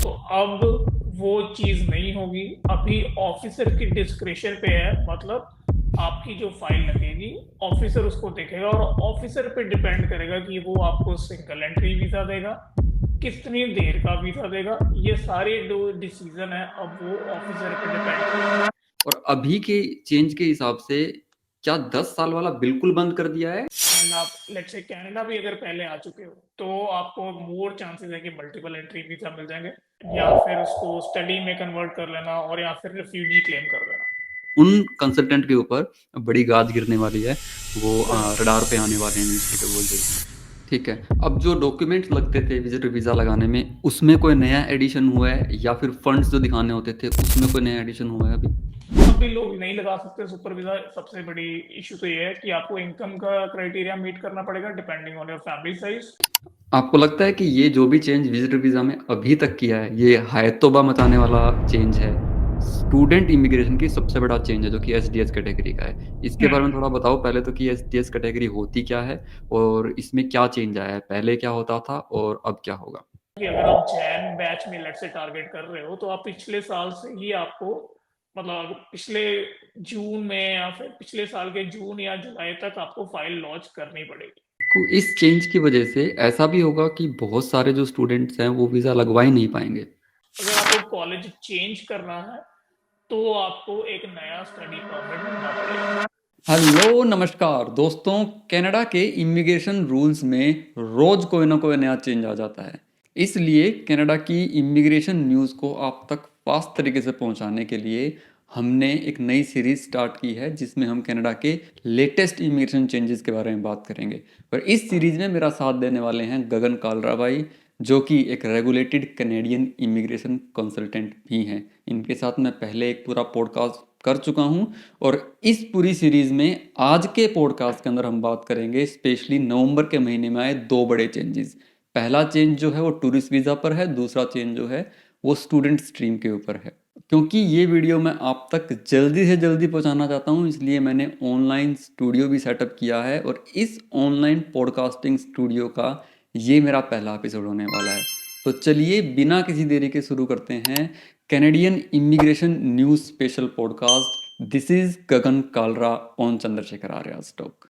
तो अब वो चीज़ नहीं होगी। अभी ऑफिसर की डिस्क्रिप्शन पे है, मतलब आपकी जो फाइल लगेगी ऑफिसर उसको देखेगा और ऑफिसर पे डिपेंड करेगा कि वो आपको सिंगल एंट्री वीज़ा देगा, कितनी देर का वीज़ा देगा। ये सारे जो डिसीजन है अब वो ऑफिसर पे डिपेंड करेगा। और अभी के चेंज के हिसाब से क्या 10 साल वाला बिल्कुल बंद कर दिया है? एंड आप लेट्स से कनाडा भी अगर पहले आ चुके हो तो आपको मोर चांसेस है कि मल्टीपल एंट्री वीजा मिल जाएंगे, या फिर उसको स्टडी में कन्वर्ट कर लेना और या फिर रिफ्यूजी क्लेम कर लेना। उन कंसल्टेंट के ऊपर बड़ी गाज गिरने वाली है। वो बिल्कुल। रडार पे आने वाले हैं मिनिस्ट्री के बोल रही। ठीक है, अब जो डॉक्यूमेंट्स लगते थे विजिटर वीज़ा लगाने में, उसमें कोई नया एडिशन हुआ है या फिर फंड्स जो दिखाने होते थे उसमें कोई नया एडिशन हुआ है अभी? अभी लोग नहीं लगा सकते सुपर वीजा। सबसे बड़ी इशू तो ये है कि आपको इनकम का क्राइटेरिया मीट करना पड़ेगा depending on your family size. आपको लगता है कि ये जो भी चेंज विजिटर वीज़ा में अभी तक किया है ये हायतोबा मचाने वाला चेंज है? स्टूडेंट इमिग्रेशन की सबसे बड़ा चेंज है जो कि एसडीएस कैटेगरी का है। इसके बारे में थोड़ा बताओ पहले तो कि एसडीएस कैटेगरी होती क्या है और इसमें क्या चेंज आया है, पहले क्या होता था और अब क्या होगा? कि अगर आप जैन बैच में लेट से टारगेट कर रहे हो तो आप पिछले साल से ही आपको, मतलब पिछले जून में या फिर पिछले साल के जून या जुलाई तक आपको फाइल लॉन्च करनी पड़ेगी। को इस चेंज की वजह से ऐसा भी होगा कि बहुत सारे जो स्टूडेंट्स हैं वो वीज़ा लगवा ही नहीं पाएंगे। अगर आपको कॉलेज चेंज करना है तो आपको एक नया स्टडी परमिट ढूंढना पड़ेगा। हेलो नमस्कार दोस्तों, कनाडा के इमिग्रेशन रूल्स में रोज कोई ना कोई नया चेंज आ जाता है। इसलिए कनाडा की इमिग्रेशन न्यूज़ को आप तक फास्ट तरीके से पहुंचाने के लिए हमने एक नई सीरीज स्टार्ट की है जिसमें हम कनाडा के लेटेस्ट इमिग्रेशन चेंजेस के बारे में बात करेंगे। और इस सीरीज में मेरा साथ देने वाले हैं गगन कालरा भाई, जो कि एक रेगुलेटेड कनेडियन इमिग्रेशन कंसल्टेंट भी हैं। इनके साथ मैं पहले एक पूरा पॉडकास्ट कर चुका हूं और इस पूरी सीरीज में आज के पॉडकास्ट के अंदर हम बात करेंगे स्पेशली नवंबर के महीने में आए दो बड़े चेंजेस। पहला चेंज जो है वो टूरिस्ट वीज़ा पर है, दूसरा चेंज जो है वो स्टूडेंट स्ट्रीम के ऊपर है। क्योंकि ये वीडियो मैं आप तक जल्दी से जल्दी पहुंचाना चाहता हूं इसलिए मैंने ऑनलाइन स्टूडियो भी सेटअप किया है और इस ऑनलाइन पॉडकास्टिंग स्टूडियो का ये मेरा पहला एपिसोड होने वाला है। तो चलिए बिना किसी देरी के शुरू करते हैं Canadian immigration news special podcast. This is Gagan Kalra on Chandrashekhar Arya stock.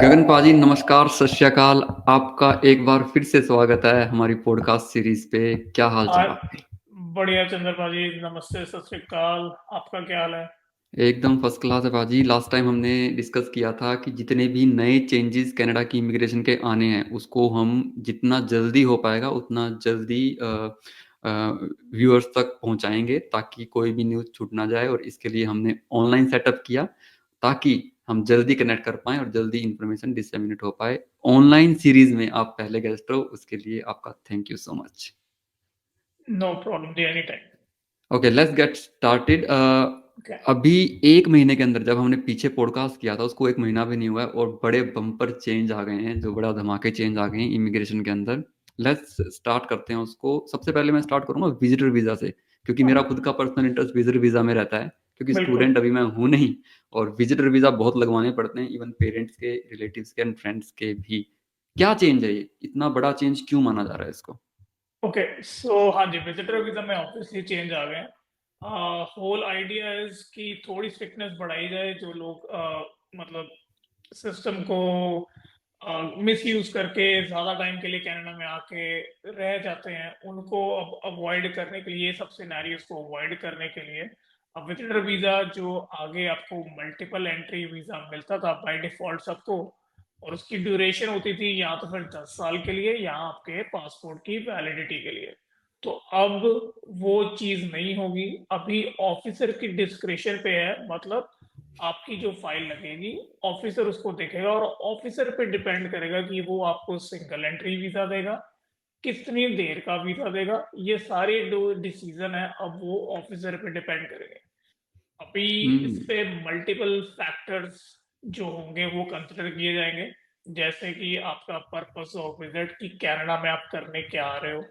Gagan पाजी नमस्कार, सत श्री अकाल। आपका एक बार फिर से स्वागत है हमारी पॉडकास्ट सीरीज पे। क्या हाल चाल आज आपके? बढ़िया चंद्रपा जी, नमस्ते, सत श्री अकाल। आपका क्या हाल है? एकदम फर्स्ट क्लास है बाजी। लास्ट टाइम हमने डिस्कस किया था कि जितने भी नए चेंजेस कनाडा की इमिग्रेशन के आने हैं उसको हम जितना जल्दी हो पाएगा उतना जल्दी व्यूअर्स तक पहुंचाएंगे ताकि कोई भी न्यूज़ छूट ना जाए। और इसके लिए हमने ऑनलाइन सेटअप किया ताकि हम जल्दी कनेक्ट कर पाएं और जल्दी इंफॉर्मेशन डिसेमिनेट हो पाए। ऑनलाइन सीरीज में आप पहले गेस्ट हो, उसके लिए आपका thank you so much. No problem ji, any time. Okay, let's get started. Okay. अभी एक महीने के अंदर जब हमने पीछे पॉडकास्ट किया था उसको एक महीना भी नहीं हुआ है और बड़े बम्पर चेंज आ गए हैं, जो बड़ा धमाके चेंज आ गए हैं इमिग्रेशन के अंदर। लेट्स स्टार्ट करते हैं उसको। सबसे पहले मैं स्टार्ट करूंगा विजिटर वीज़ा से, क्योंकि मेरा खुद का पर्सनल इंटरेस्ट विजिटर वीज़ा में रहता है, क्योंकि बिल्कुल। स्टूडेंट अभी मैं हूं नहीं। और विजिटर वीज़ा बहुत लगवाने पड़ते हैं, इवन पेरेंट्स के, रिलेटिव्स के एंड फ्रेंड्स के भी। क्या चेंज है ये, इतना बड़ा चेंज क्यों माना जा रहा है इसको? ओके, सो हाँ जी, विजिटर वीजा में ऑब्वियसली चेंज आ गए हैं। होल आइडिया इज कि थोड़ी स्ट्रिक्टनेस बढ़ाई जाए। जो लोग मतलब सिस्टम को मिस यूज करके ज्यादा टाइम के लिए कनाडा में आके रह जाते हैं, उनको अब अवॉइड करने के लिए, सब सिनेरियोज को अवॉइड करने के लिए अब विजिटर वीजा जो आगे आपको मल्टीपल एंट्री वीजा मिलता था बाय डिफॉल्ट सबको, और उसकी ड्यूरेशन होती थी या तो फिर 10 साल के लिए या आपके पासपोर्ट की वैलिडिटी के लिए। तो अब वो चीज नहीं होगी। अभी ऑफिसर की डिस्क्रिप्शन पे है, मतलब आपकी जो फाइल लगेगी ऑफिसर उसको देखेगा और ऑफिसर पे डिपेंड करेगा कि वो आपको सिंगल एंट्री वीजा देगा, कितनी देर का वीजा देगा। ये सारे जो डिसीजन है अब वो ऑफिसर पे डिपेंड करेंगे। अभी इस हम्म। पे मल्टीपल फैक्टर्स जो होंगे वो कंसिडर किए जाएंगे, जैसे कि आपका पर्पस ऑफ विजिट, कि कनाडा में आप करने क्या आ रहे हो,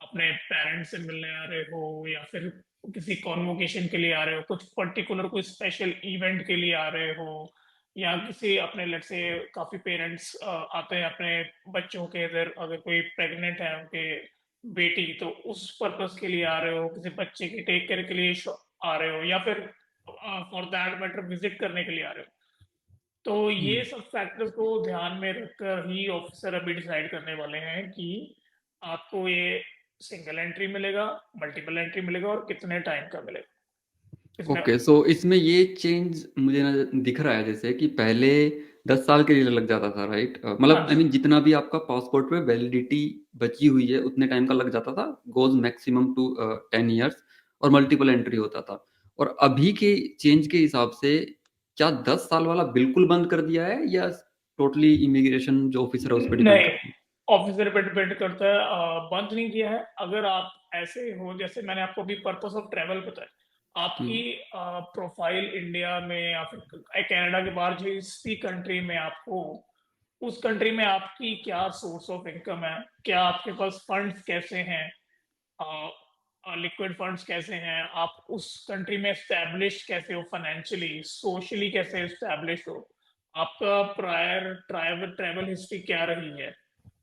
अपने पेरेंट्स से मिलने आ रहे हो या फिर किसी कॉन्वोकेशन के लिए आ रहे हो, कुछ पर्टिकुलर कोई स्पेशल इवेंट के लिए आ रहे हो, या किसी अपने लेट्स से काफी पेरेंट्स आते हैं अपने बच्चों के इधर, अगर कोई प्रेग्नेंट है उनके बेटी, तो उस पर्पस के लिए आ रहे हो, किसी बच्चे की टेक केयर के लिए आ रहे हो, या फिर फॉर दैट मैटर विजिट करने के लिए आ रहे हो। तो ये हम्म। सब फैक्टर्स को ध्यान में रखकर ही ऑफिसर अभी डिसाइड करने वाले हैं कि आपको ये सिंगल एंट्री मिलेगा, मल्टीपल एंट्री मिलेगा, और कितने टाइम का मिलेगा इसमें। ओके, सो इसमें ये चेंज मुझे ना दिख रहा है जैसे कि पहले 10 साल के लिए लग जाता था, राइट? हाँ मतलब आई जी। मीन जितना भी आपका पासपोर्ट पे वैलिडिटी बची हुई है उतने टाइम का लग जाता था, गोज मैक्सिमम टू 10 ईयर्स, और मल्टीपल एंट्री होता था। और अभी के चेंज के हिसाब से क्या 10 साल वाला बिल्कुल बंद कर दिया है, या टोटली इमिग्रेशन जो ऑफिसर है उस पर डिपेंड नहीं, करता है? ऑफिसर पे डिपेंड करता है। बंद नहीं किया है। अगर आप ऐसे हो, जैसे मैंने आपको अभी पर्पस ऑफ ट्रेवल बताया, आपकी हम्म। प्रोफाइल इंडिया में या फिर कनाडा के बाहर जिस भी कंट्री में आप हो, उस कंट्री में आपकी क्या सोर्स ऑफ इनकम है, क्या आपके पास फंड्स कैसे हैं, लिक्विड फंड्स कैसे हैं, आप उस कंट्री में एस्टेब्लिश कैसे हो, फाइनेंशियली सोशली कैसे एस्टेब्लिश हो, आपका प्रायर ट्रैवल ट्रैवल हिस्ट्री क्या रही है।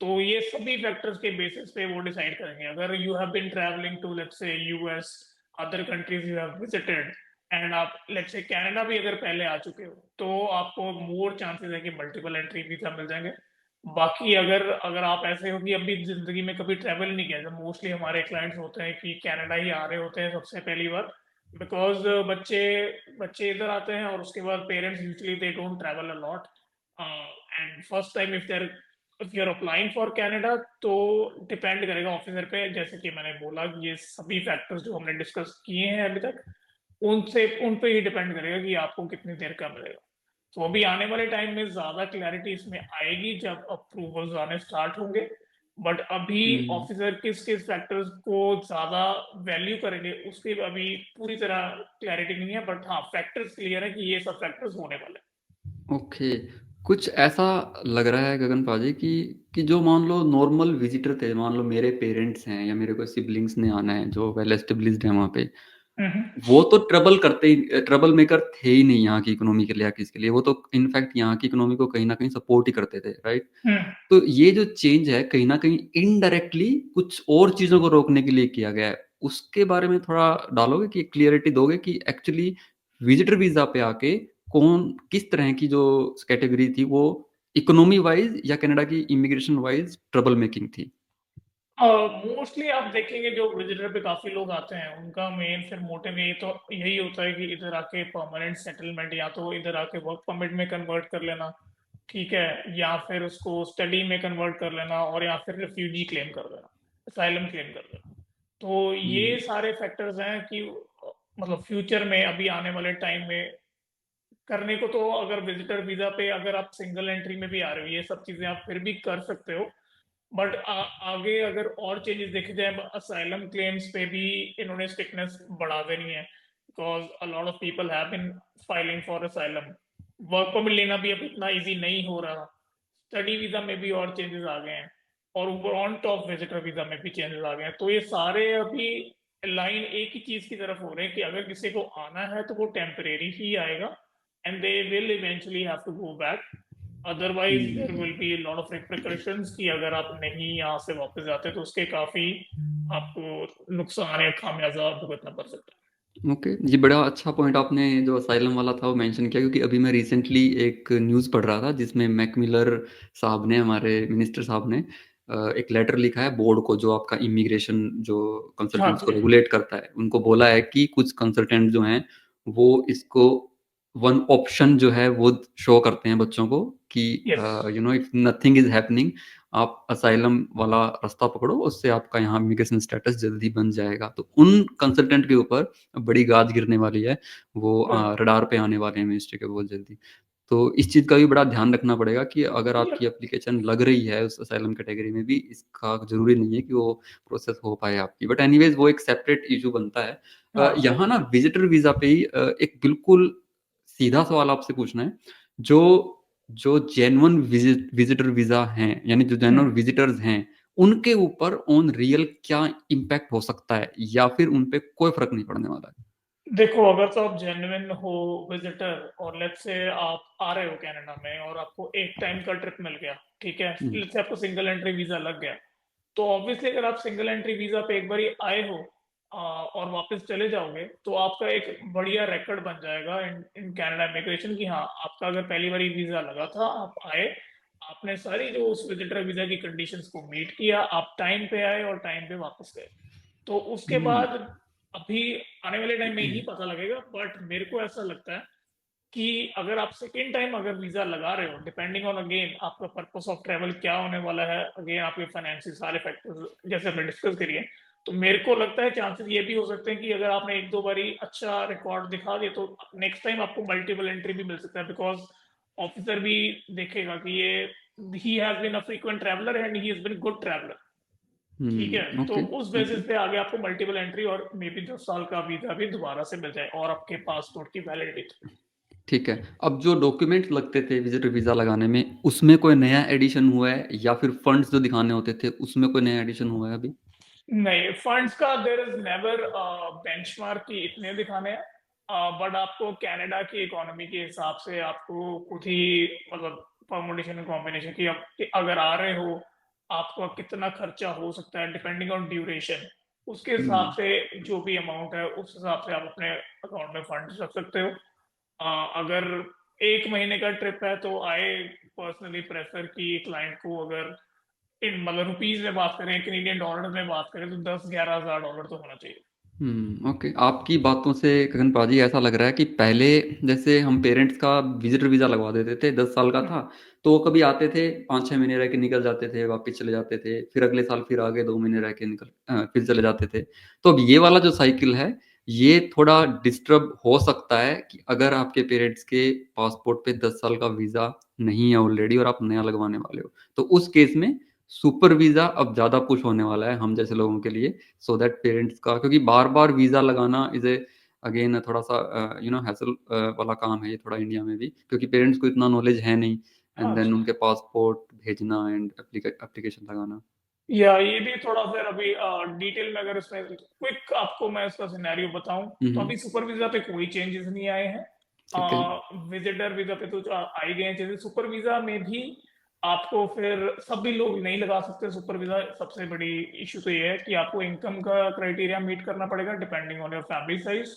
तो ये सभी फैक्टर्स के बेसिस पे वो डिसाइड करेंगे। अगर you have been travelling to let's say US, other countries you have visited, and आप लेट्स से कनाडा भी अगर पहले आ चुके हो, तो आपको मोर चांसेस है कि मल्टीपल एंट्री वीजा मिल जाएंगे। बाकी अगर अगर आप ऐसे हो कि अभी जिंदगी में कभी ट्रैवल नहीं किया, जब मोस्टली हमारे क्लाइंट्स होते हैं कि कनाडा ही आ रहे होते हैं सबसे पहली बार, बिकॉज बच्चे बच्चे इधर आते हैं और उसके बाद parents usually they don't travel a lot, and first time if you are applying for Canada, तो डिपेंड करेगा ऑफिसर पे। जैसे कि मैंने बोला कि ये सभी फैक्टर्स जो हमने डिस्कस किए हैं अभी तक, उनसे उन पे ही डिपेंड करेगा कि आपको कितनी देर का मिलेगा। तो अभी आने वाले टाइम में ज्यादा क्लैरिटी इसमें आएगी जब अप्रूवल्स आने स्टार्ट होंगे। बट अभी हम्म। ऑफिसर किस किस फैक्टर्स को ज्यादा वैल्यू करेंगे उसकी अभी पूरी तरह क्लैरिटी नहीं है, बट हाँ फैक्टर्स क्लियर है कि ये सब फैक्टर्स होने वाले हैं। ओके, कुछ ऐसा लग रहा है गगन पाजी कि जो मान लो नॉर्मल विजिटर थे, मान लो मेरे पेरेंट्स हैं या मेरे कोई सिबलिंग्स ने आना है जो वेल एस्टेब्लिश्ड है वहाँ पे, हम्म। वो तो ट्रबल मेकर थे ही नहीं यहाँ की इकोनॉमी के लिए या किसके लिए। वो तो इनफैक्ट यहाँ की इकोनॉमी को कहीं ना कहीं सपोर्ट ही करते थे, राइट? हम्म। तो ये जो चेंज है कहीं ना कहीं इनडायरेक्टली कुछ और चीजों को रोकने के लिए किया गया है। उसके बारे में थोड़ा डालोगे कि क्लियरिटी दोगे कि एक्चुअली विजिटर वीजा पे आके कौन किस तरह की जो कैटेगरी थी वो इकोनॉमी वाइज या कनाडा की इमिग्रेशन वाइज ट्रबल मेकिंग थी? मोस्टली आप देखेंगे जो विजिटर पे काफी लोग आते हैं, उनका मेन फिर मोटिव यही तो यही होता है कि इधर आके परमानेंट सेटलमेंट, या तो इधर आके वर्क परमिट में कन्वर्ट कर लेना, ठीक है, या फिर उसको स्टडी में कन्वर्ट कर लेना, और या फिर रिफ्यूजी क्लेम कर लेना, असाइलम क्लेम कर लेना। तो ये हम्म। सारे फैक्टर्स हैं कि मतलब फ्यूचर में अभी आने वाले टाइम में करने को, तो अगर विजिटर वीजा पे अगर आप सिंगल एंट्री में भी आ रहे हो, ये सब चीजें आप फिर भी कर सकते हो। बट आगे अगर और चेंजेस देखे जाए, असाइलम क्लेम्स पे भी इन्होंने स्ट्रिक्टनेस बढ़ा देनी है, because a lot of people have been filing for asylum. Work permit लेना भी अब इतना इजी नहीं हो रहा। स्टडी वीजा में भी और चेंजेस आ गए हैं, और ऊपर ऑन टॉप विजिटर वीजा में भी चेंजेस आ गए हैं। तो ये सारे अभी लाइन एक ही चीज की तरफ हो रहे हैं कि अगर किसी को आना है तो वो टेम्परेरी ही आएगा, and they will eventually have to go back. Otherwise there hmm. Will be lot of रिpercussions कि अगर आप नहीं यहाँ से वापस जाते तो उसके काफी आपको नुकसान या खामियाजा भुगतना पड़ सकता ओके, ये बड़ा अच्छा पॉइंट आपने जो असाइलम वाला था वो मेंशन किया, क्योंकि अभी मैं रिसेंटली एक न्यूज़ पढ़ रहा था जिसमें मैक मिलर साहब ने, हमारे मिनिस्टर साहब ने एक लेटर लिखा है बोर्ड को जो आपका इमिग्रेशन जो है। हाँ कंसल्टेंट्स को जी। रेगुलेट करता है। उनको बोला है कि कुछ कंसल्टेंट जो हैं वो इसको वन ऑप्शन जो है वो शो करते हैं बच्चों को कि yes. If nothing is happening, आप असाइलम वाला रास्ता पकड़ो, उससे आपका यहाँ इमिग्रेशन स्टेटस जल्दी बन जाएगा। तो उन कंसल्टेंट के ऊपर बड़ी गाज गिरने वाली है, वो रडार पे आने वाले हैं मिनिस्ट्री के बहुत जल्दी। तो इस चीज़ का भी बड़ा ध्यान रखना पड़ेगा कि अगर आपकी एप्लीकेशन लग रही है उस असाइलम कैटेगरी में भी, इसका जरूरी नहीं है कि वो प्रोसेस हो पाए आपकी। बट एनीवेज वो एक सेपरेट इशू बनता है। हाँ। यहाँ ना विजिटर वीजा पे ही एक बिल्कुल सीधा सवाल आपसे पूछना है। जो जो जेन्युइन विजिटर वीजा हैं, यानी जो जेन्युइन हम्म। विजिटर्स हैं, उनके ऊपर ऑन रियल क्या इम्पैक्ट हो सकता है, या फिर उन पे कोई फर्क नहीं पड़ने वाला है? देखो, अगर तो आप जेन्युइन हो विजिटर और लेट्स से आप आ रहे हो कनाडा में और आपको एक टाइम का ट्रिप मिल गया, ठीक है, हम्म, लेट्स से आपको सिंगल एंट्री वीजा लग गया, तो ऑब्वियसली अगर आप सिंगल एंट्री वीजा पे एक बार आए हो और वापस चले जाओगे तो आपका एक बढ़िया रिकॉर्ड बन जाएगा इन इन कनाडा इमिग्रेशन की। हाँ, आपका अगर पहली बार वीजा लगा था, आप आए, आपने सारी जो उस विजिटर वीजा की कंडीशंस को मीट किया, आप टाइम पे आए और टाइम पे वापस गए, तो उसके हम्म, बाद अभी आने वाले टाइम में ही पता लगेगा। बट मेरे को ऐसा लगता है कि अगर आप सेकेंड टाइम अगर वीजा लगा रहे हो, डिपेंडिंग ऑन अगेन आपका पर्पस ऑफ ट्रेवल क्या होने वाला है, अगेन आपके फाइनेंशियल सारे फैक्टर्स जैसे हमने डिस्कस करिए, तो मेरे को लगता है चांसेस ये भी हो सकते हैं कि अगर आपने एक दो बारी अच्छा रिकॉर्ड दिखा दिया तो नेक्स्ट टाइम आपको मल्टीपल एंट्री भी मिल सकता है, बिकॉज ऑफिसर भी देखेगा कि ये he has been a frequent traveller and he has been good traveller. ठीक है, तो ओके, उस ओके, बेसिस पे आगे आपको मल्टीपल एंट्री और मे बी 10 साल का वीजा भी दोबारा से मिल जाए और आपके पासपोर्ट की वैलिडिटी। ठीक है। अब जो डॉक्यूमेंट्स लगते थे विजिटर वीज़ा लगाने में, उसमें कोई नया एडिशन हुआ है, या फिर फंड्स जो दिखाने होते थे उसमें कोई नया एडिशन हुआ है अभी? नहीं, फंड्स का देर इज नेवर बेंचमार्क की इतने दिखाने हैं, बट आपको कनाडा की इकोनॉमी के हिसाब से आपको खुद ही मतलब परमुटेशन कॉम्बिनेशन की कि अगर आ रहे हो आपका कितना खर्चा हो सकता है डिपेंडिंग ऑन ड्यूरेशन, उसके हिसाब हम्म, से जो भी अमाउंट है उस हिसाब से आप अपने अकाउंट में फंड रख सकते हो। अगर एक महीने का ट्रिप है तो आई पर्सनली प्रेफर कि क्लाइंट को अगर इन मतलब रुपीज में बात करें, कैनेडियन डॉलर में बात करें, तो 10-11 हज़ार डॉलर तो होना चाहिए। ओके। आपकी बातों से गगन पाजी ऐसा लग रहा है कि पहले जैसे हम पेरेंट्स का विजिटर वीज़ा लगवा देते थे, 10 साल का था, तो वो कभी आते थे, 5-6 महीने रह के निकल जाते थे, वापस चले जाते थे, फिर अगले साल फिर आगे 2 महीने रह के फिर चले जाते थे। तो अब ये वाला जो साइकिल है, ये थोड़ा डिस्टर्ब हो सकता है कि अगर आपके पेरेंट्स के पासपोर्ट पे 10 साल का वीज़ा नहीं है ऑलरेडी और आप नया लगवाने वाले हो, तो उस केस में सुपर वीज़ा अब ज़्यादा पुश होने वाला है हम जैसे लोगों के लिए, सो दैट पेरेंट्स का, क्योंकि बार बार वीज़ा लगाना इज ए अगेन थोड़ा सा हैसल वाला काम है ये थोड़ा इंडिया में भी, क्योंकि पेरेंट्स को इतना नॉलेज है नहीं, एंड हाँ देन जी। उनके पासपोर्ट भेजना एंड एप्लीकेशन लगाना। या ये भी थोड़ा फिर अभी डिटेल में अगर इसमें क्विक आपको मैं इसका सिनेरियो बताऊं, तो हम्म, अभी सुपर वीजा पे कोई चेंजेस नहीं आए हैं। ठीक है। विजिटर वीजा पे तो आ ही गए हैं चेंजेस, सुपर वीजा में भी आपको फिर सभी लोग नहीं लगा सकते सुपर वीजा। सबसे बड़ी इशू तो ये है कि आपको इनकम का क्राइटेरिया मीट करना पड़ेगा depending on your family size,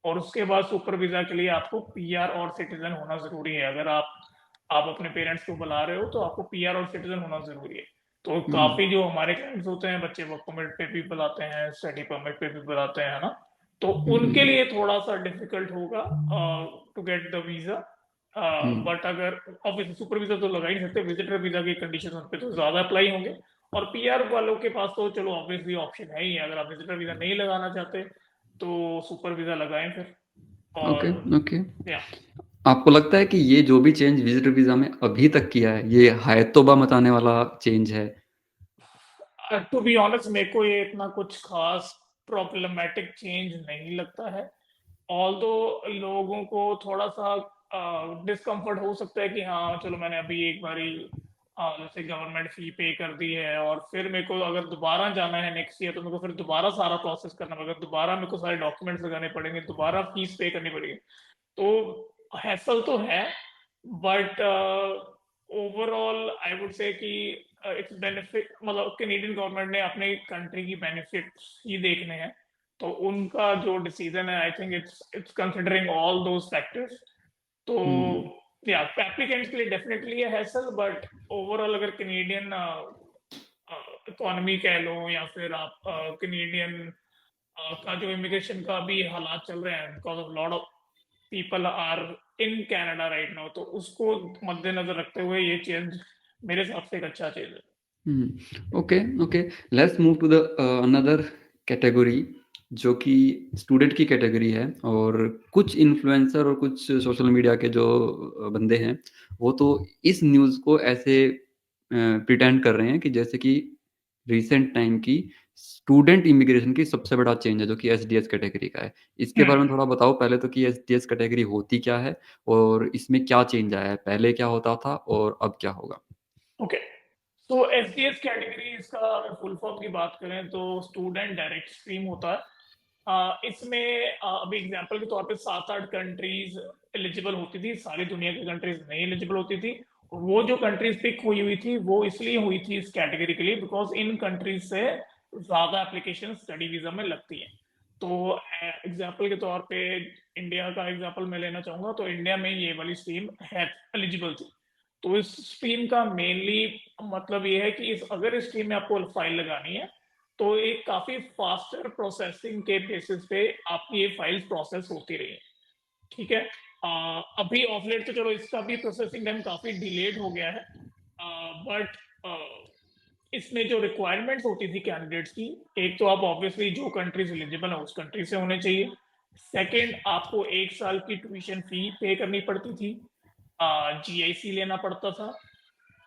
और उसके बाद सुपर वीजा के लिए आपको पीआर और सिटीजन होना जरूरी है। अगर आप अपने पेरेंट्स को बुला रहे हो तो आपको पीआर और सिटीजन होना जरूरी है। तो हम्म, काफी जो हमारे क्लाइंट्स होते हैं, बच्चे वर्क परमिट पे भी बुलाते हैं, स्टडी परमिट पे भी बुलाते हैं, है ना, तो उनके हम्म, लिए थोड़ा सा डिफिकल्ट होगा to get the visa. Hmm, but अगर ऑब्वियसली सुपर वीजा तो लगा ही नहीं सकते, विजिटर वीजा की कंडीशन उन पे तो ज्यादा अप्लाई होंगे। और पीआर वालों के पास तो चलो ऑब्वियसली ऑप्शन है ही है, अगर आप विजिटर वीजा नहीं लगाना चाहते तो सुपर वीजा लगाएं फिर। ओके, और ओके। या आपको लगता है कि ये जो भी चेंज विजिटर वीज़ा में अभी तक किया है, ये हाय तौबा मचाने वाला चेंज है? टू बी ऑनेस्ट मेरे को ये इतना कुछ खास प्रॉब्लमेटिक चेंज नहीं लगता है। ऑल्दो लोगों को थोड़ा सा डिस्कम्फर्ट हो सकता है कि हाँ चलो मैंने अभी एक बारी जैसे गवर्नमेंट फी पे कर दी है और फिर मेरे को अगर दोबारा जाना है नेक्स्ट ईयर तो मेरे को फिर दोबारा सारा प्रोसेस करना पड़ेगा, दोबारा मेरे को सारे डॉक्यूमेंट्स लगाने पड़ेंगे, दोबारा फीस पे करनी पड़ेगी। तो हैसल तो है, but overall I would say कि इट्स बेनिफिट, मतलब कैनेडियन गवर्नमेंट ने अपने कंट्री की बेनिफिट्स ही देखने हैं, तो उनका जो डिसीजन है I think it's considering all those factors. तो हम्म, या एप्लीकेंट्स के लिए डेफिनेटली है हैसल, बट ओवरऑल अगर कैनेडियन इकोनॉमी कह लो या फिर आप कैनेडियन का जो इमिग्रेशन का भी हालात चल रहे हैं because of lot of people are in Canada right now, तो उसको मद्देनजर रखते हुए ये चेंज मेरे हिसाब से एक अच्छा चेंज है। Okay, okay. Let's move to the another category, जो कि स्टूडेंट की कैटेगरी है। और कुछ इन्फ्लुएंसर और कुछ सोशल मीडिया के जो बंदे हैं, वो तो इस न्यूज़ को ऐसे प्रिटेंड कर रहे हैं कि जैसे कि रिसेंट टाइम की स्टूडेंट इमिग्रेशन की सबसे बड़ा चेंज है, जो कि एसडीएस कैटेगरी का है। इसके बारे में थोड़ा बताओ पहले तो कि एसडीएस कैटेगरी होती क्या है, और इसमें क्या चेंज आया है, पहले क्या होता था और अब क्या होगा? ओके, तो एसडीएस कैटेगरी, इसका अगर फुल फॉर्म की बात करें तो स्टूडेंट डायरेक्ट स्ट्रीम होता है। इसमें अभी एग्जांपल के तौर पे 7-8 कंट्रीज एलिजिबल होती थी, सारी दुनिया की कंट्रीज नहीं एलिजिबल होती थी। और वो जो कंट्रीज पिक हुई हुई थी वो इसलिए हुई थी इस कैटेगरी के लिए बिकॉज इन कंट्रीज से ज्यादा एप्लीकेशन स्टडी वीजा में लगती है। तो एग्जांपल के तौर पे इंडिया का एग्जांपल मैं लेना चाहूंगा, तो इंडिया में ये वाली स्ट्रीम है एलिजिबल थी। तो इस स्ट्रीम का मेनली मतलब ये है कि अगर इस स्ट्रीम में आपको फाइल लगानी है तो एक काफी फास्टर प्रोसेसिंग के बेसिस पे आपकी ये फाइल्स प्रोसेस होती रही। ठीक है। अभी ऑफ लेट तो चलो इसका भी प्रोसेसिंग टाइम काफी डिलेड हो गया है, बट इसमें जो रिक्वायरमेंट्स होती थी कैंडिडेट्स की, एक तो आप ऑब्वियसली जो कंट्रीज एलिजिबल है उस कंट्री से होने चाहिए। सेकंड, आपको 1 साल की ट्यूशन फी पे करनी पड़ती थी, जीआईसी लेना पड़ता था,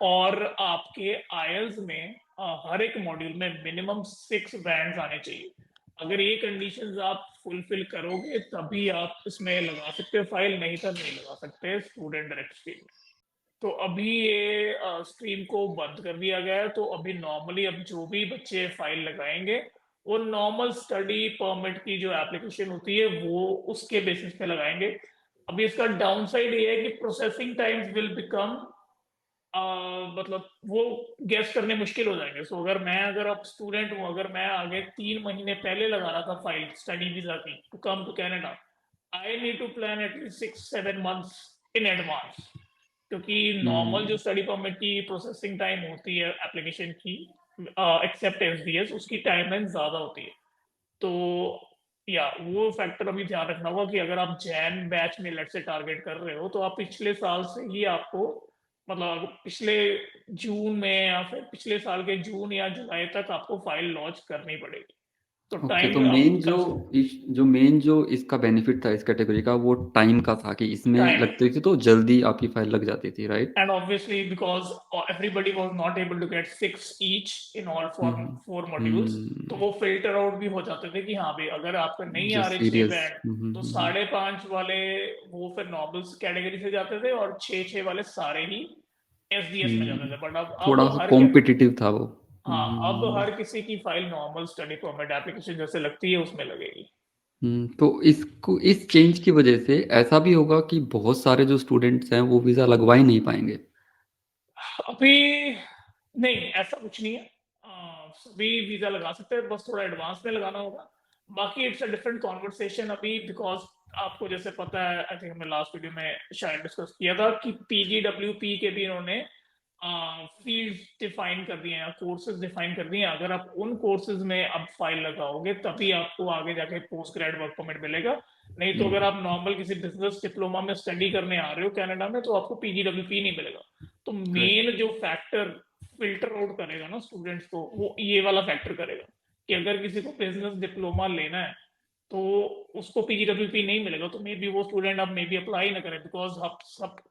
और आपके आईएलटीएस में हर एक मॉड्यूल में मिनिमम 6 बैंड्स आने चाहिए। अगर ये कंडीशंस आप फुलफिल करोगे तभी आप इसमें लगा सकते हो फाइल, नहीं तो नहीं लगा सकते स्टूडेंट डायरेक्ट स्ट्रीम। तो अभी ये स्ट्रीम को बंद कर दिया गया है, तो अभी नॉर्मली अब जो भी बच्चे फाइल लगाएंगे वो नॉर्मल स्टडी परमिट की जो एप्लीकेशन होती है वो उसके बेसिस पे लगाएंगे। अभी इसका डाउन साइड ये है कि प्रोसेसिंग टाइम्स विल बिकम, मतलब वो गेस करने मुश्किल हो जाएंगे। सो अगर आप स्टूडेंट हूँ, अगर मैं आगे 3 महीने पहले लगा रहा था फाइल स्टडी वीजा की to come to Canada, I need to plan at least 6-7 months in advance, क्योंकि नॉर्मल जो हम्म। स्टडी परमिट की प्रोसेसिंग टाइम होती है एप्लीकेशन की, एक्सेप्ट एसडीएस, उसकी टाइमलाइन ज्यादा होती है। तो या वो फैक्टर अभी ध्यान रखना होगा कि अगर आप जैन बैच में लेट से टारगेट कर रहे हो तो आप पिछले साल से ही आपको, मतलब पिछले जून में या फिर पिछले साल के जून या जुलाई तक आपको फाइल लॉन्च करनी पड़ेगी। तो ओके, तो टाइम आप मेन जो इसका बेनिफिट था इस कैटेगरी का वो टाइम का था कि इसमें टाइम, लगती थी तो जल्दी आपकी फाइल लग जाती थी, right? and obviously because everybody was not able to get 6 each in all four hmm. four modules, तो हम्म। वो फिल्टर आउट भी हो जाते थे कि हाँ भाई अगर आपका नहीं जो आ रहे 6 सीरियस। बैंड तो 5.5 वाले वो फिर नॉर्मल्स कैटेगरी से जाते थे, और 6-6 वाले सारे ही एसडीएस में जाते हम्म। थे। बट अब थोड़ा सा हर के, कॉम्पिटिटिव था वो। हाँ अब हर किसी की file normal study permit application जैसे लगती है उसमें लगेगी। तो इसको इस चेंज की वजह से ऐसा भी होगा कि बहुत सारे जो स्टूडेंट्स हैं वो वीज़ा लगवा ही नहीं पाएंगे। अभी नहीं, ऐसा कुछ नहीं है। सभी वीजा लगा सकते हैं, बस थोड़ा एडवांस में लगाना होगा। बाकी इट्स अ डिफरेंट कॉन्वर्सेशन अभी, बिकॉज आपको जैसे पता है, आई थिंक हमने लास्ट वीडियो में शायद डिस्कस किया था कि पीजीडब्ल्यूपी के भी इन्होंने फील्ड डिफाइन कर दिए हैं, कोर्सेज डिफाइन कर दिए हैं। अगर आप उन कोर्सेज में अब फाइल लगाओगे तभी आपको आगे जाके पोस्ट ग्रेड वर्क परमिट मिलेगा। नहीं तो अगर हम्म। आप नॉर्मल किसी बिजनेस डिप्लोमा में स्टडी करने आ रहे हो कनाडा में तो आपको पीजीडब्ल्यूपी नहीं मिलेगा। तो करेक्ट। मेन जो फैक्टर फिल्टर आउट करेगा ना स्टूडेंट्स को, वो ये वाला फैक्टर करेगा कि अगर किसी को बिजनेस डिप्लोमा लेना है तो उसको पीजीडब्ल्यूपी नहीं मिलेगा, तो मे बी वो स्टूडेंट अब मे बी अप्लाई ना करे, बिकॉज अब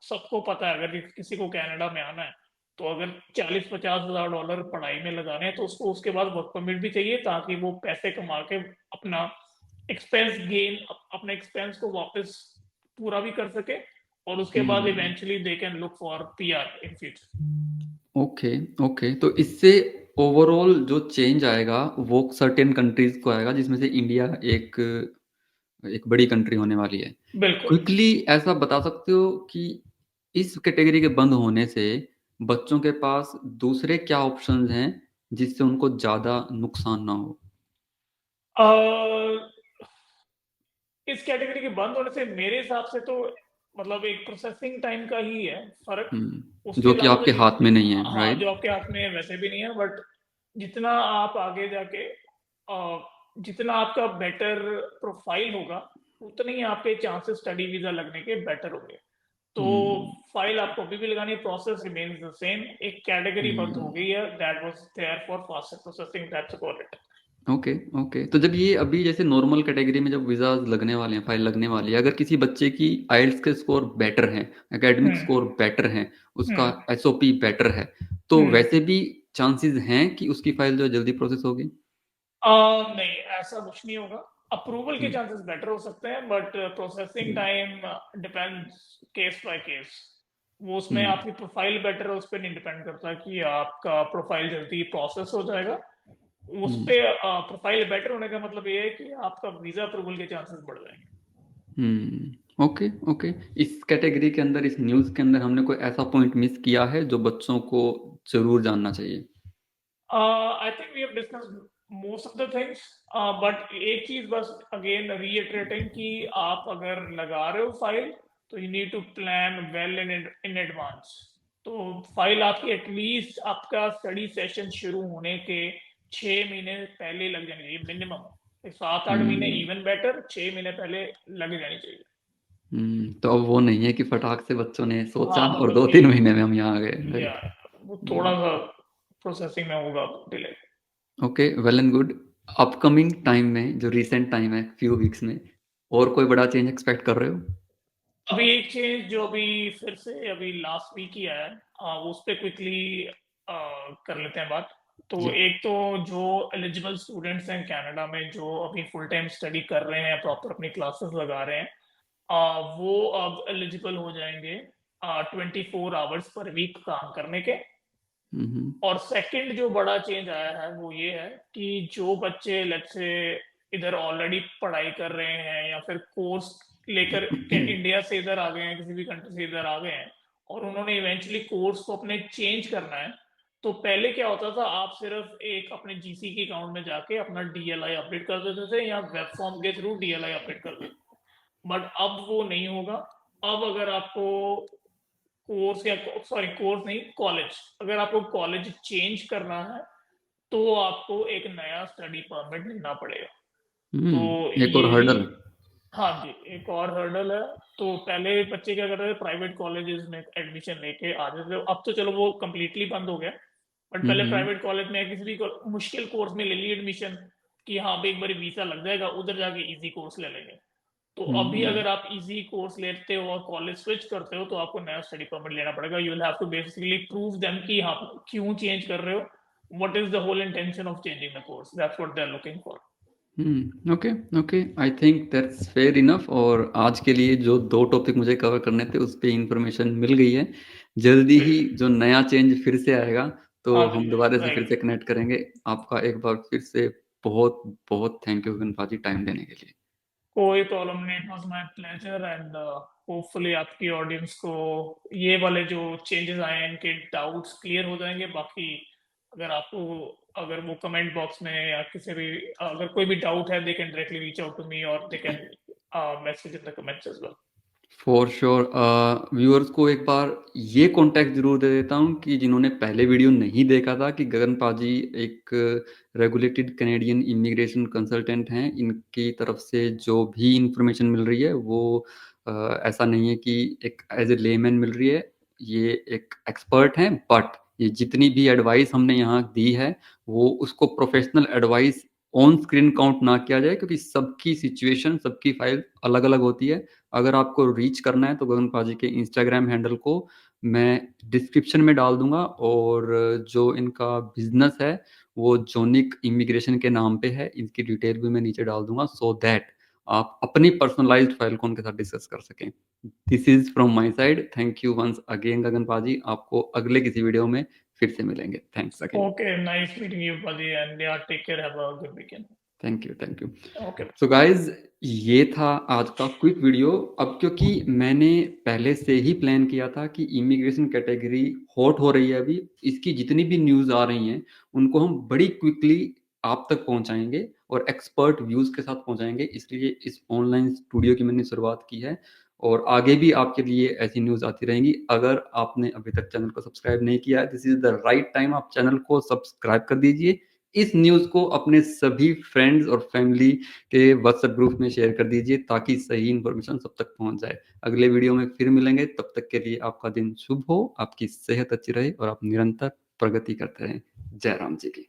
सबको पता है अगर किसी को कनाडा में आना है तो अगर 40-50 हजार डॉलर पढ़ाई में लगाने हैं तो उसको उसके बाद वर्क परमिट भी चाहिए ताकि वो पैसे कमा के अपना एक्सपेंस गेन, अपने एक्सपेंस को वापस पूरा भी कर सके, और उसके बाद hmm. Eventually they can look for PR in future. Okay. Okay, तो इससे ओवरऑल जो चेंज आएगा वो सर्टेन कंट्रीज को आएगा जिसमें से इंडिया एक एक बड़ी कंट्री होने वाली है। बिल्कुल। क्विकली ऐसा बता सकते हो कि इस कैटेगरी के बंद होने से बच्चों के पास दूसरे क्या ऑप्शंस हैं जिससे उनको ज़्यादा नुकसान ना हो? इस कैटेगरी के बंद होने से मेरे हिसाब से तो मतलब एक प्रोसेसिंग टाइम का ही है फर्क। उसके जो कि अलावा तो आपके हाथ में नहीं है, हाँ, जो राइट? आपके हाथ में वैसे भी नहीं है, बट जितना आप आगे जाके जितना आपका बेटर प्रोफाइल होगा उतने ही आपके चांसेस स्टडी वीजा लगने के बेटर होंगे। तो हम्म। फाइल आपको अभी भी लगानी है, प्रोसेस रिमेन्स द सेम, एक कैटेगरी बंद हो हम्म। गई है that was there for faster processing, that's about it. Okay. Okay, तो जब ये अभी जैसे नॉर्मल कैटेगरी में जब वीज़ा लगने वाले हैं, फाइल लगने वाली है, अगर किसी बच्चे की आइल्स के स्कोर बेटर हैं, एकेडमिक हम्म। स्कोर बेटर हैं, उसका हम्म। एसओपी बेटर है, तो हम्म। वैसे भी चांसेस हैं कि उसकी फाइल जो है जल्दी प्रोसेस होगी? नहीं, ऐसा कुछ नहीं होगा। अप्रूवल के हम्म। चांसेस बेटर हो सकते हैं, but processing hmm. Time depends case by case. वो उसमें आपकी प्रोफाइल बेटर है, उस पर नहीं डिपेंड करता कि आपका प्रोफाइल जल्दी प्रोसेस हो जाएगा। उस हम्म। पे प्रोफाइल बेटर होने का मतलब ये है कि आपका वीजा अप्रूवल के चांसेस बढ़ जाएंगे। Okay okay. इस कैटेगरी के अंदर, इस न्यूज़ के अंदर हमने कोई ऐसा पॉइंट मिस किया है जो बच्चों को जरूर जानना चाहिए? I think we have discussed most of the things, but एक चीज बस अगेन रीइटरेटिंग कि आप अगर लगा रहे हो फाइल तो you need to plan well in advance. तो फाइल आपकी एटलीस्ट आपका स्टडी सेशन शुरू होने के 6 महीने पहले लग जानी चाहिए मिनिमम। 7-8 महीने हम्म। इवन बेटर, 6 महीने पहले लग जानी चाहिए। तो अब वो नहीं है कि फटाक से बच्चों ने सोचा हाँ और मतलब दो कि तीन महीने में हम यहाँ आ गए, या राइट? वो थोड़ा सा प्रोसेसिंग में होगा delay. Okay, well and good. Upcoming time में, जो रिसेंट टाइम है, फ्यू वीक्स में, और कोई बड़ा चेंज एक्सपेक्ट कर रहे हो? अभी एक चेंज जो अभी फिर से अभी लास्ट वीक ही आया है, उस पे क्विकली कर लेते हैं बात। तो जी। एक तो जो एलिजिबल स्टूडेंट्स हैं कनाडा में जो अभी फुल टाइम स्टडी कर रहे हैं, प्रॉपर अपनी क्लासेस लगा रहे हैं, वो अब एलिजिबल हो जाएंगे 24 आवर्स पर वीक काम करने के। हम्म। और सेकंड जो बड़ा चेंज आया है वो ये है कि जो बच्चे लेट्स से इधर ऑलरेडी पढ़ाई कर रहे हैं या फिर कोर्स लेकर इंडिया से इधर आ गए हैं, किसी भी कंट्री से इधर आ गए हैं, और उन्होंने इवेंचुअली कोर्स को अपने चेंज करना है। तो पहले क्या होता था, आप सिर्फ एक अपने जीसी के अकाउंट में जाके अपना डीएलआई अपडेट कर देते थे या वेब फॉर्म के थ्रू डीएलआई अपडेट कर देते थे। बट अब वो नहीं होगा। अब अगर आपको कोर्स या सॉरी कोर्स नहीं, कॉलेज, अगर आपको कॉलेज चेंज करना है तो आपको एक नया स्टडी परमिट लेना पड़ेगा। तो एक और ये भी, हर्डल। हाँ जी, एक और हर्डल है। तो पहले बच्चे क्या करते थे, प्राइवेट कॉलेजेस में एडमिशन लेके आ जाते थे, अब तो चलो वो कंप्लीटली बंद हो गया। बट पहले हम्म। प्राइवेट कॉलेज में या किसी भी मुश्किल कोर्स में ले ली एडमिशन कि हाँ भाई एक बार वीजा लग जाएगा, उधर जाके इजी कोर्स ले लेंगे। तो अभी हम्म। अगर आप इजी कोर्स लेते हो और कॉलेज स्विच करते हो तो आपको नया स्टडी परमिट लेना पड़ेगा। You will have to basically prove them कि हाँ क्यों चेंज कर रहे हो, what is the whole intention of changing the course, that's what they are looking for. Okay okay, I think that's fair enough. और आज के लिए जो दो टॉपिक मुझे कवर करने थे उस पे इंफॉर्मेशन मिल गई है। जल्दी ही जो नया चेंज फिर से आएगा तो हाँ जी, हम दोबारा से फिर राइट। से कनेक्ट करेंगे। आपका एक बार फिर से बहुत बहुत थैंक यू गगन पाजी, टाइम देने के लिए। कोई प्रॉब्लम नहीं, it was my pleasure. And hopefully आपकी ऑडियंस को ये वाले जो चेंजेस आए हैं इनके डाउट्स क्लियर हो जाएंगे। बाकी अगर आपको, अगर वो कमेंट बॉक्स में या किसी भी अगर कोई भी डाउट है, they can directly reach out to me और they can message in the comments as well. For sure. Viewers को एक बार ये कॉन्टेक्ट जरूर दे देता हूँ कि जिन्होंने पहले वीडियो नहीं देखा था, कि गगन पाजी एक रेगुलेटेड कैनेडियन इमिग्रेशन कंसल्टेंट हैं। इनकी तरफ से जो भी इंफॉर्मेशन मिल रही है वो ऐसा नहीं है कि एक एज ए लेमैन मिल रही है, ये एक एक्सपर्ट हैं। बट ये जितनी भी एडवाइस हमने यहाँ दी है वो उसको professional advice on screen count ना किया जाए, क्योंकि सबकी सिचुएशन, सबकी फाइल अलग अलग होती है। अगर आपको रीच करना है तो गगन पाजी के इंस्टाग्राम हैंडल को मैं डिस्क्रिप्शन में डाल दूंगा, और जो इनका बिजनेस है वो जोनिक इमिग्रेशन के नाम पे है, इनकी डिटेल भी मैं नीचे डाल दूंगा, सो दैट आप अपनी पर्सनलाइज्ड फाइल को उनके साथ डिस्कस कर सकें। This is from my side. Thank you once again Gagan पाजी, आपको अगले किसी वीडियो में फिर से मिलेंगे। Thanks again. Okay, nice meeting you buddy, and yeah, take care, have a good weekend. Thank you thank you. Okay. So guys, ये था आज का क्विक वीडियो। अब क्योंकि मैंने पहले से ही प्लान किया था कि इमिग्रेशन कैटेगरी हॉट हो रही है अभी, इसकी जितनी भी न्यूज़ आ रही हैं उनको हम बड़ी क्विकली आप तक पहुंचाएंगे और एक्सपर्ट व्यूज़ के साथ पहुंचाएंगे, इसलिए इस ऑनलाइन स्टूडियो की मैंने शुरुआत की है। और आगे भी आपके लिए ऐसी न्यूज़ आती रहेंगी। अगर आपने अभी तक चैनल को सब्सक्राइब नहीं किया है, this is the right time, आप चैनल को सब्सक्राइब कर दीजिए। इस न्यूज़ को अपने सभी फ्रेंड्स और फैमिली के व्हाट्सएप ग्रुप में शेयर कर दीजिए ताकि सही इन्फॉर्मेशन सब तक पहुंच जाए। अगले वीडियो में फिर मिलेंगे, तब तक के लिए आपका दिन शुभ हो, आपकी सेहत अच्छी रहे और आप निरंतर प्रगति करते रहें। जय राम जी की।